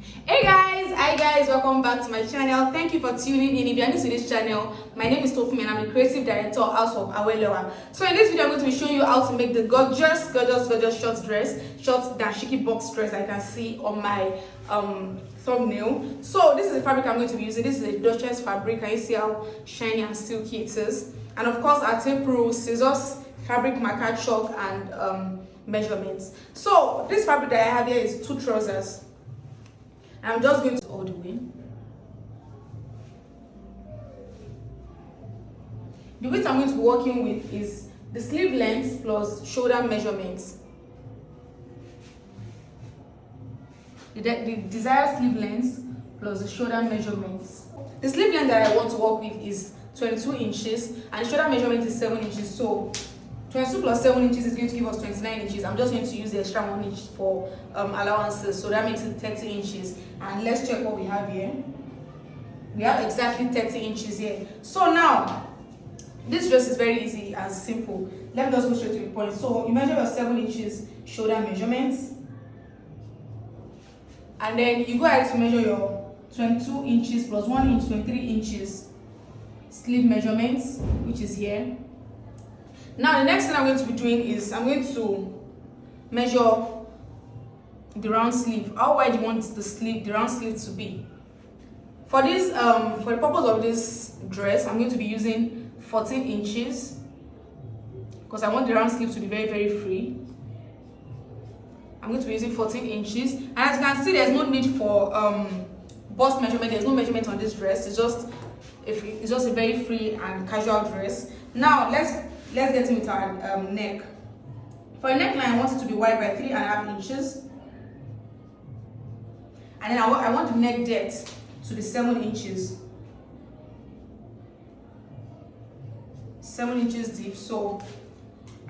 Hi guys, welcome back to my channel. Thank you for tuning in. If you are new to this channel, my name is Tofunmi and I'm the creative director of House of Awelewa. So in this video, I'm going to be showing you how to make the gorgeous short dress, short dashiki box dress I can see on my thumbnail. So this is the fabric I'm going to be using. This is a Duchess fabric. Can you see how shiny and silky it is? And of course, our tape rule, scissors, fabric marker, chalk, and measurements. So this fabric that I have here is 2 trousers. I'm just going to all the way. The width I'm going to be working with is the sleeve length plus shoulder measurements. The desired sleeve length plus the shoulder measurements. The sleeve length that I want to work with is 22 inches and the shoulder measurement is 7 inches. So 22 plus 7 inches is going to give us 29 inches. I'm just going to use the extra 1 inch for allowances, so that makes it 30 inches. And let's check what we have here. We have exactly 30 inches here. So now, this dress is very easy and simple. Let me just go straight to the point. So you measure your 7 inches shoulder measurements, and then you go ahead to measure your 22 inches plus 1 inch, 23 inches sleeve measurements, which is here. Now the next thing I'm going to be doing is I'm going to measure the round sleeve. How wide do you want the round sleeve to be? For this, for the purpose of this dress, I'm going to be using 14 inches because I want the round sleeve to be very free. I'm going to be using 14 inches, and as you can see, there's no need for bust measurement. There's no measurement on this dress. It's just a very free and casual dress. Now let's get into our neck. For a neckline, I want it to be wide by 3.5 inches. And then I want the neck depth to be 7 inches. 7 inches deep. So,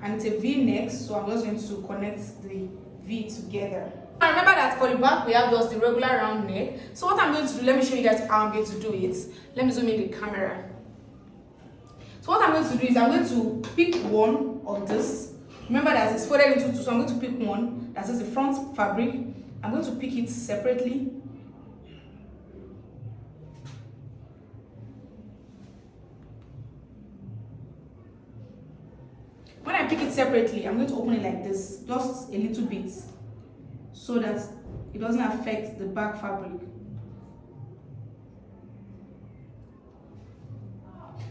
and it's a V neck, so I'm just going to connect the V together. And remember that for the back, we have just the regular round neck. So what I'm going to do, let me show you guys how I'm going to do it. Let me zoom in the camera. So what I'm going to do is I'm going to pick one of this. Remember that it's folded into 2, so I'm going to pick one. That is the front fabric. I'm going to pick it separately. When I pick it separately, I'm going to open it like this, just a little bit, so that it doesn't affect the back fabric.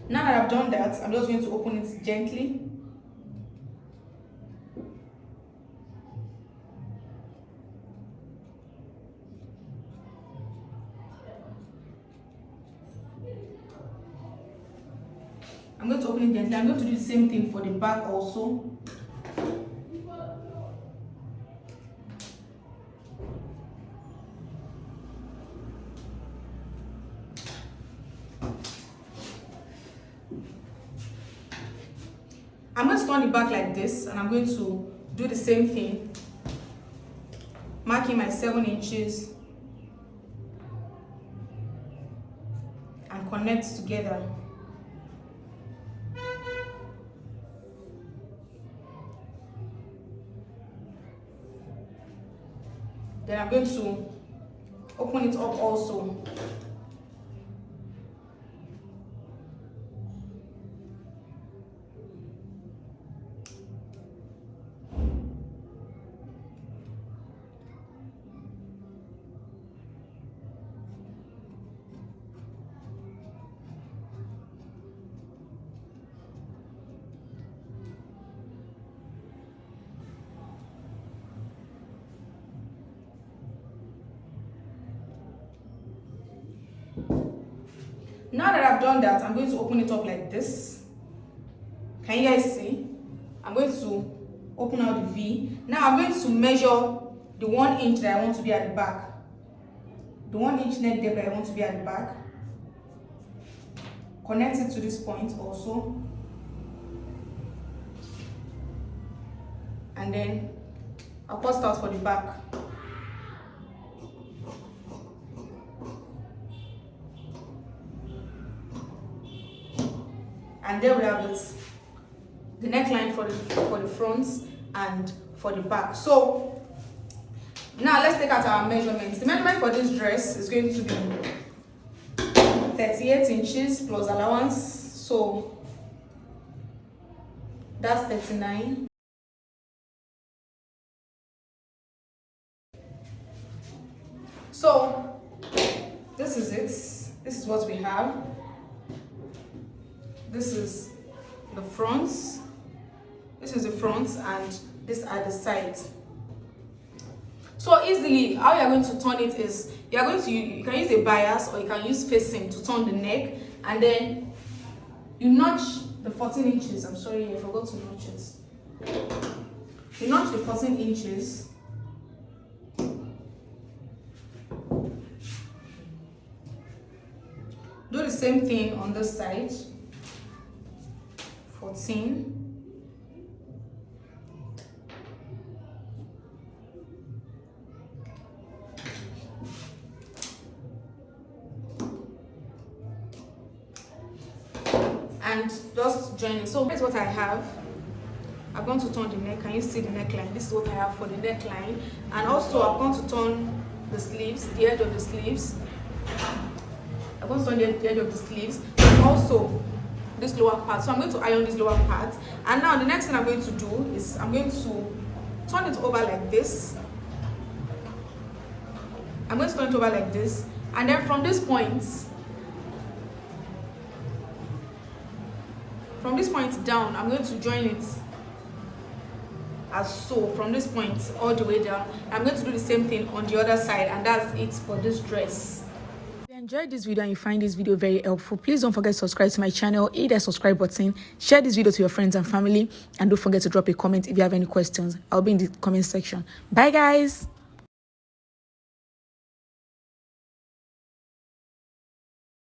Now that I've done that, I'm just going to open it gently. I'm going to open it gently. I'm going to do the same thing for the back also. I'm going to turn the back like this, and I'm going to do the same thing, marking my 7 inches and connect together. Then I'm going to open it up also. Now that I've done that, I'm going to open it up like this. Can you guys see? I'm going to open out the V. Now I'm going to measure the 1 inch that I want to be at the back. The 1 inch neck depth that I want to be at the back. Connect it to this point also. And then I'll cut out for the back. And there we have it, the neckline for the front and for the back. So Now let's take out our measurements. The measurement for this dress is going to be 38 inches plus allowance, so that's 39. So this is it. This is what we have. This is the fronts. This is the fronts, and these are the sides. So easily, how you are going to turn it is you can use a bias or you can use facing to turn the neck, and then you notch the 14 inches. I'm sorry, I forgot to notch it. You notch the 14 inches. Do the same thing on this side. 14. And just join it. So here's what I have. I'm going to turn the neck. Can you see the neckline? This is what I have for the neckline. And also I'm going to turn the sleeves, the edge of the sleeves. I'm going to turn the edge of the sleeves. And also this lower part. So I'm going to iron this lower part. And now the next thing I'm going to do is I'm going to turn it over like this. I'm going to turn it over like this. And then from this point down, I'm going to join it as so, from this point all the way down. I'm going to do the same thing on the other side, and that's it for this dress. If you enjoyed this video and you find this video very helpful, please don't forget to subscribe to my channel, hit the subscribe button, share this video to your friends and family, and don't forget to drop a comment if you have any questions. I'll be in the comment section. Bye guys.